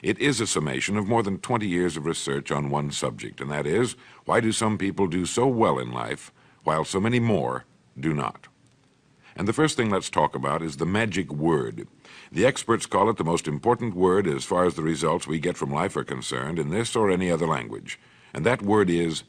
It is a summation of more than 20 years of research on one subject, and that is, why do some people do so well in life, while so many more do not? And the first thing let's talk about is the magic word. The experts call it the most important word as far as the results we get from life are concerned in this or any other language, and that word is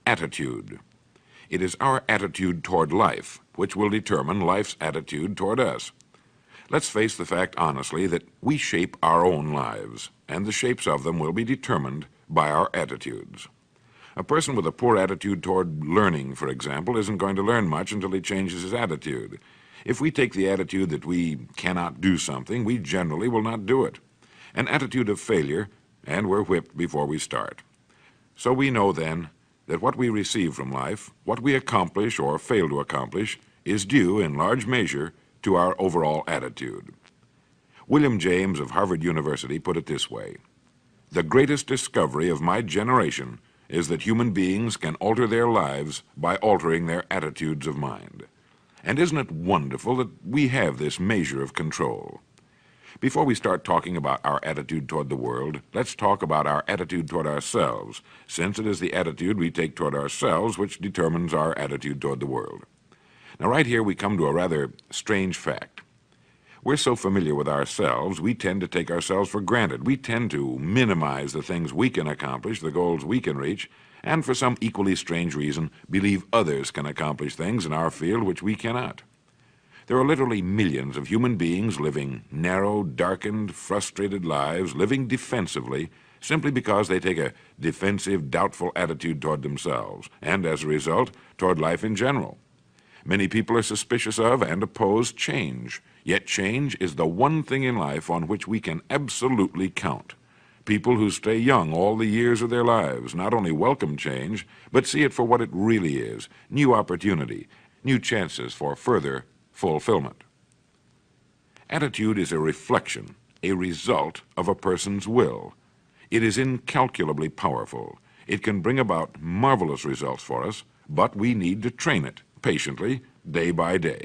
attitude. It is our attitude toward life which will determine life's attitude toward us. Let's face the fact honestly that we shape our own lives, and the shapes of them will be determined by our attitudes. A person with a poor attitude toward learning, for example, isn't going to learn much until he changes his attitude. If we take the attitude that we cannot do something, we generally will not do it. An attitude of failure, and we're whipped before we start. So we know then that what we receive from life, what we accomplish or fail to accomplish, is due in large measure to our overall attitude. William James of Harvard University put it this way: "The greatest discovery of my generation is that human beings can alter their lives by altering their attitudes of mind." And isn't it wonderful that we have this measure of control? Before we start talking about our attitude toward the world, let's talk about our attitude toward ourselves, since it is the attitude we take toward ourselves which determines our attitude toward the world. Now, right here we come to a rather strange fact. We're so familiar with ourselves, we tend to take ourselves for granted. We tend to minimize the things we can accomplish, the goals we can reach, and for some equally strange reason, believe others can accomplish things in our field which we cannot. There are literally millions of human beings living narrow, darkened, frustrated lives, living defensively, simply because they take a defensive, doubtful attitude toward themselves, and as a result, toward life in general. Many people are suspicious of and oppose change, yet change is the one thing in life on which we can absolutely count. People who stay young all the years of their lives not only welcome change, but see it for what it really is: new opportunity, new chances for further fulfillment. Attitude is a reflection, a result of a person's will. It is incalculably powerful. It can bring about marvelous results for us, but we need to train it patiently, day by day.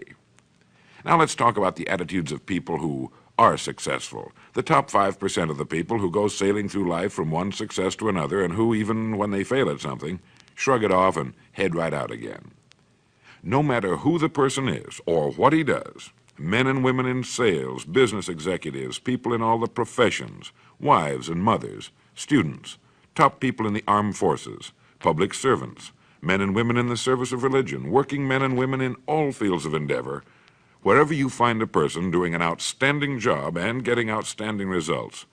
Now let's talk about the attitudes of people who are successful, the top 5% of the people who go sailing through life from one success to another and who, even when they fail at something, shrug it off and head right out again. No matter who the person is or what he does, men and women in sales, business executives, people in all the professions, wives and mothers, students, top people in the armed forces, public servants, men and women in the service of religion, working men and women in all fields of endeavor, wherever you find a person doing an outstanding job and getting outstanding results,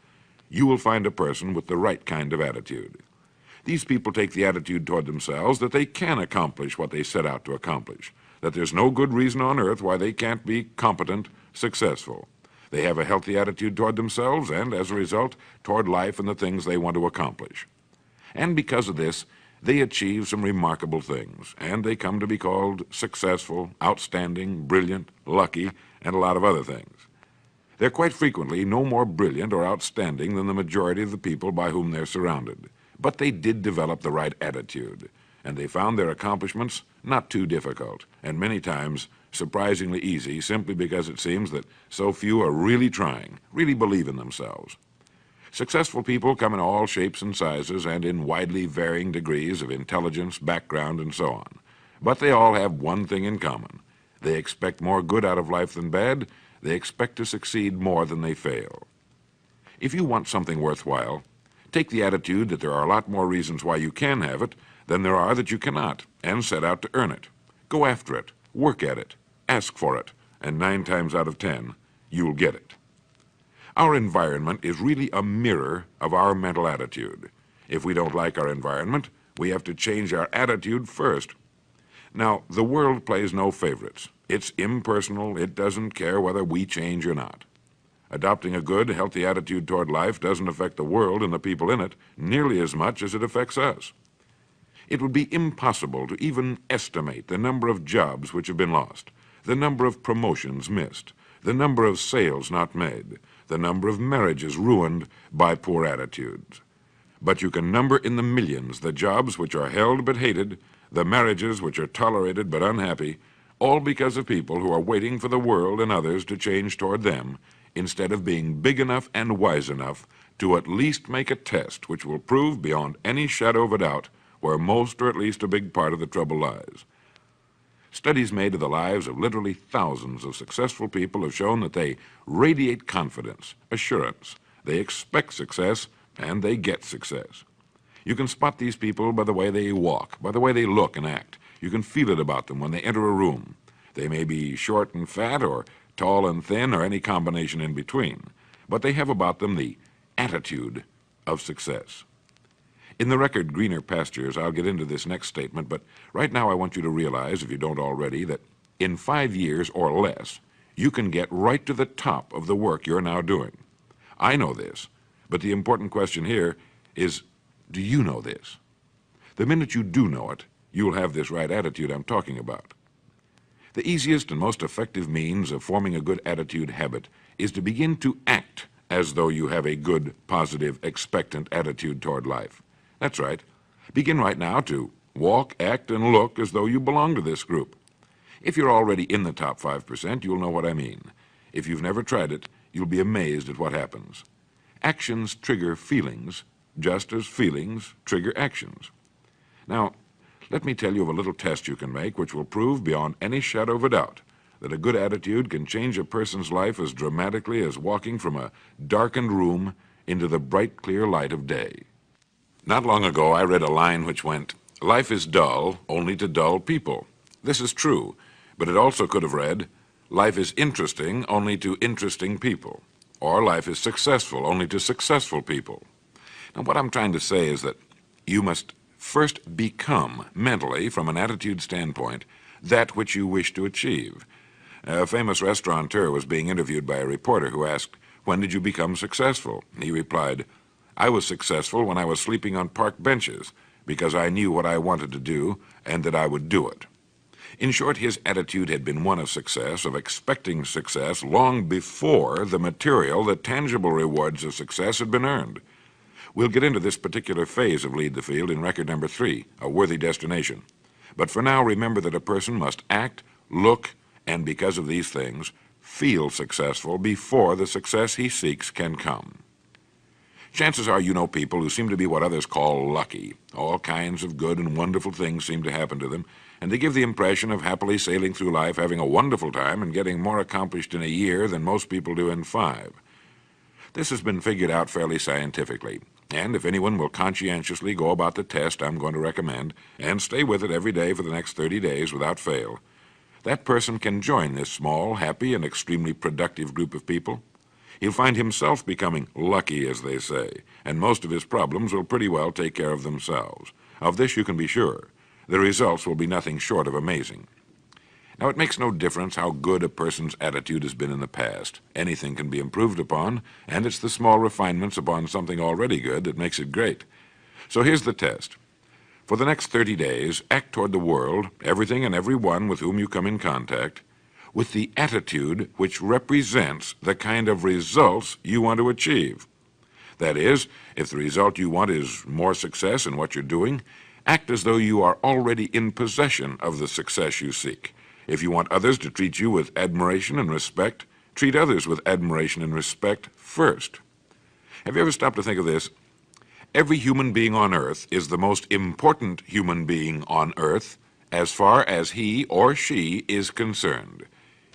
you will find a person with the right kind of attitude. These people take the attitude toward themselves that they can accomplish what they set out to accomplish, that there's no good reason on earth why they can't be competent, successful. They have a healthy attitude toward themselves and, as a result, toward life and the things they want to accomplish. And because of this, they achieve some remarkable things, and they come to be called successful, outstanding, brilliant, lucky, and a lot of other things. They're quite frequently no more brilliant or outstanding than the majority of the people by whom they're surrounded. But they did develop the right attitude, and they found their accomplishments not too difficult, and many times surprisingly easy, simply because it seems that so few are really trying, really believe in themselves. Successful people come in all shapes and sizes and in widely varying degrees of intelligence, background, and so on. But they all have one thing in common. They expect more good out of life than bad. They expect to succeed more than they fail. If you want something worthwhile, take the attitude that there are a lot more reasons why you can have it than there are that you cannot, and set out to earn it. Go after it, work at it, ask for it, and 9 times out of 10, you'll get it. Our environment is really a mirror of our mental attitude. If we don't like our environment, we have to change our attitude first. Now, the world plays no favorites. It's impersonal. It doesn't care whether we change or not. Adopting a good, healthy attitude toward life doesn't affect the world and the people in it nearly as much as it affects us. It would be impossible to even estimate the number of jobs which have been lost, the number of promotions missed, the number of sales not made, the number of marriages ruined by poor attitudes. But you can number in the millions the jobs which are held but hated, the marriages which are tolerated but unhappy, all because of people who are waiting for the world and others to change toward them, instead of being big enough and wise enough to at least make a test which will prove beyond any shadow of a doubt where most or at least a big part of the trouble lies. Studies made of the lives of literally thousands of successful people have shown that they radiate confidence, assurance, they expect success, and they get success. You can spot these people by the way they walk, by the way they look and act. You can feel it about them when they enter a room. They may be short and fat, or tall and thin, or any combination in between, but they have about them the attitude of success. In the record Greener Pastures, I'll get into this next statement, but right now I want you to realize, if you don't already, that in 5 years or less, you can get right to the top of the work you're now doing. I know this, but the important question here is, do you know this? The minute you do know it, you'll have this right attitude I'm talking about. The easiest and most effective means of forming a good attitude habit is to begin to act as though you have a good, positive, expectant attitude toward life. That's right. Begin right now to walk, act, and look as though you belong to this group. If you're already in the top 5%, you'll know what I mean. If you've never tried it, you'll be amazed at what happens. Actions trigger feelings, just as feelings trigger actions. Now, let me tell you of a little test you can make which will prove beyond any shadow of a doubt that a good attitude can change a person's life as dramatically as walking from a darkened room into the bright, clear light of day. Not long ago, I read a line which went, "Life is dull only to dull people." This is true, but it also could have read, "Life is interesting only to interesting people," or "Life is successful only to successful people." Now, what I'm trying to say is that you must first become, mentally, from an attitude standpoint, that which you wish to achieve. A famous restaurateur was being interviewed by a reporter who asked, "When did you become successful?" He replied, "I was successful when I was sleeping on park benches, because I knew what I wanted to do and that I would do it." In short, his attitude had been one of success, of expecting success, long before the material, the tangible rewards of success had been earned. We'll get into this particular phase of Lead the Field in record number 3, A Worthy Destination. But for now, remember that a person must act, look, and because of these things, feel successful before the success he seeks can come. Chances are you know people who seem to be what others call lucky. All kinds of good and wonderful things seem to happen to them, and they give the impression of happily sailing through life, having a wonderful time, and getting more accomplished in a year than most people do in 5. This has been figured out fairly scientifically, and if anyone will conscientiously go about the test I'm going to recommend, and stay with it every day for the next 30 days without fail, that person can join this small, happy, and extremely productive group of people. He'll find himself becoming lucky, as they say, and most of his problems will pretty well take care of themselves. Of this you can be sure. The results will be nothing short of amazing. Now, it makes no difference how good a person's attitude has been in the past. Anything can be improved upon, and it's the small refinements upon something already good that makes it great. So here's the test. For the next 30 days, act toward the world, everything and everyone with whom you come in contact, with the attitude which represents the kind of results you want to achieve. That is, if the result you want is more success in what you're doing, act as though you are already in possession of the success you seek. If you want others to treat you with admiration and respect, treat others with admiration and respect first. Have you ever stopped to think of this? Every human being on earth is the most important human being on earth as far as he or she is concerned.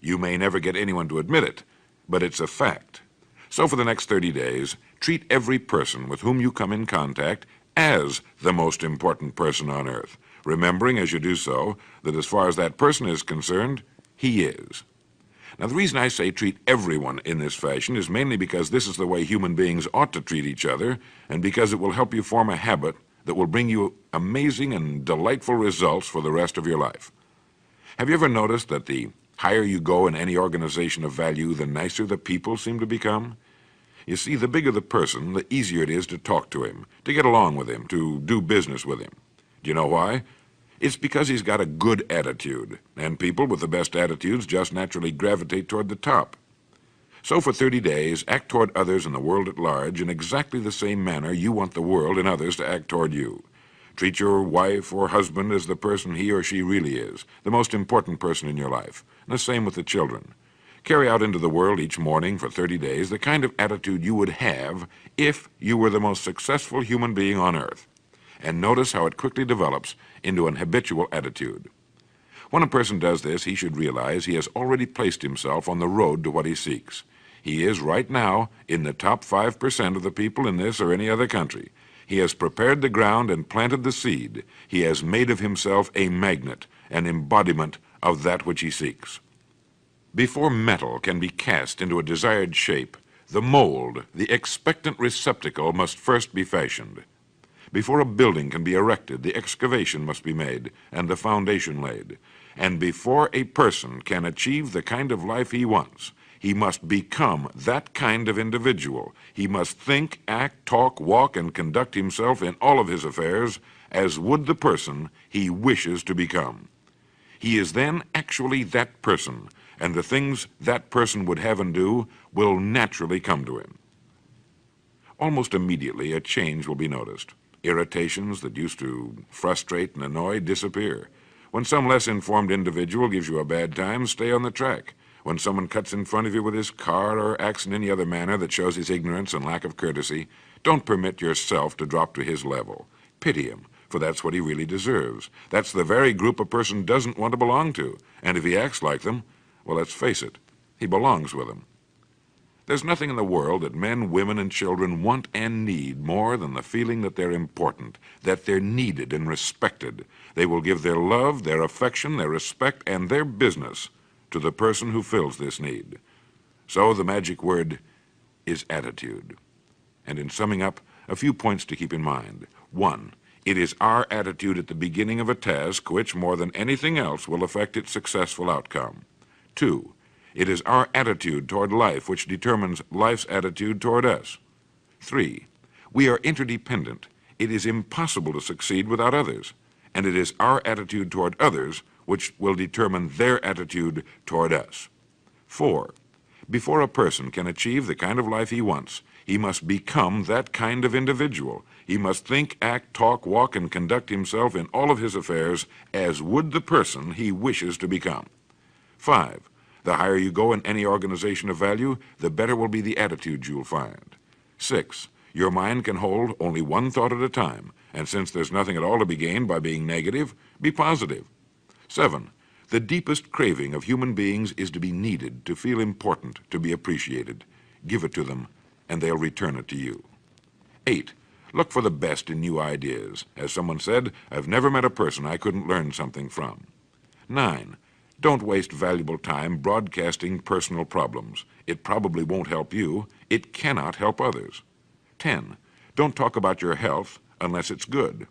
You may never get anyone to admit it, but it's a fact. So for the next 30 days, treat every person with whom you come in contact as the most important person on earth, remembering as you do so that as far as that person is concerned, he is. Now, the reason I say treat everyone in this fashion is mainly because this is the way human beings ought to treat each other, and because it will help you form a habit that will bring you amazing and delightful results for the rest of your life. Have you ever noticed that the higher you go in any organization of value, the nicer the people seem to become? You see, the bigger the person, the easier it is to talk to him, to get along with him, to do business with him. Do you know why? It's because he's got a good attitude, and people with the best attitudes just naturally gravitate toward the top. So for 30 days, act toward others and the world at large in exactly the same manner you want the world and others to act toward you. Treat your wife or husband as the person he or she really is, the most important person in your life, and the same with the children. Carry out into the world each morning for 30 days the kind of attitude you would have if you were the most successful human being on earth. And notice how it quickly develops into an habitual attitude. When a person does this, he should realize he has already placed himself on the road to what he seeks. He is right now in the top 5% of the people in this or any other country. He has prepared the ground and planted the seed. He has made of himself a magnet, an embodiment of that which he seeks. Before metal can be cast into a desired shape, the mold, the expectant receptacle, must first be fashioned. Before a building can be erected, the excavation must be made and the foundation laid. And before a person can achieve the kind of life he wants, he must become that kind of individual. He must think, act, talk, walk, and conduct himself in all of his affairs as would the person he wishes to become. He is then actually that person, and the things that person would have and do will naturally come to him. Almost immediately, a change will be noticed. Irritations that used to frustrate and annoy disappear. When some less informed individual gives you a bad time, stay on the track. When someone cuts in front of you with his car or acts in any other manner that shows his ignorance and lack of courtesy, don't permit yourself to drop to his level. Pity him, for that's what he really deserves. That's the very group a person doesn't want to belong to, and if he acts like them, well, let's face it, he belongs with them. There's nothing in the world that men, women, and children want and need more than the feeling that they're important, that they're needed and respected. They will give their love, their affection, their respect, and their business to the person who fills this need. So the magic word is attitude. And in summing up, a few points to keep in mind. 1, it is our attitude at the beginning of a task which, more than anything else, will affect its successful outcome. 2, it is our attitude toward life which determines life's attitude toward us. 3, we are interdependent. It is impossible to succeed without others, and it is our attitude toward others which will determine their attitude toward us. 4, before a person can achieve the kind of life he wants, he must become that kind of individual. He must think, act, talk, walk, and conduct himself in all of his affairs as would the person he wishes to become. 5, the higher you go in any organization of value, the better will be the attitude you'll find. 6, your mind can hold only one thought at a time, and since there's nothing at all to be gained by being negative, be positive. 7, the deepest craving of human beings is to be needed, to feel important, to be appreciated. Give it to them, and they'll return it to you. 8, look for the best in new ideas. As someone said, I've never met a person I couldn't learn something from. 9, don't waste valuable time broadcasting personal problems. It probably won't help you. It cannot help others. 10, don't talk about your health unless it's good.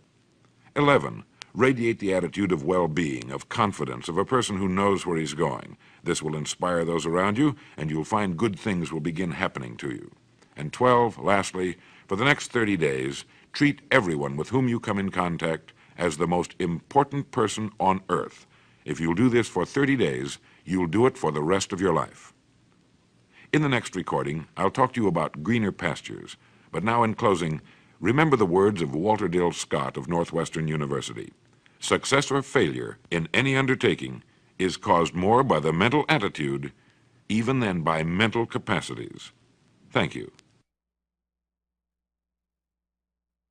11, radiate the attitude of well-being, of confidence, of a person who knows where he's going. This will inspire those around you, and you'll find good things will begin happening to you. And 12, lastly, for the next 30 days, treat everyone with whom you come in contact as the most important person on earth. If you'll do this for 30 days, you'll do it for the rest of your life. In the next recording, I'll talk to you about greener pastures. But now in closing, remember the words of Walter Dill Scott of Northwestern University. Success or failure in any undertaking is caused more by the mental attitude even than by mental capacities. Thank you.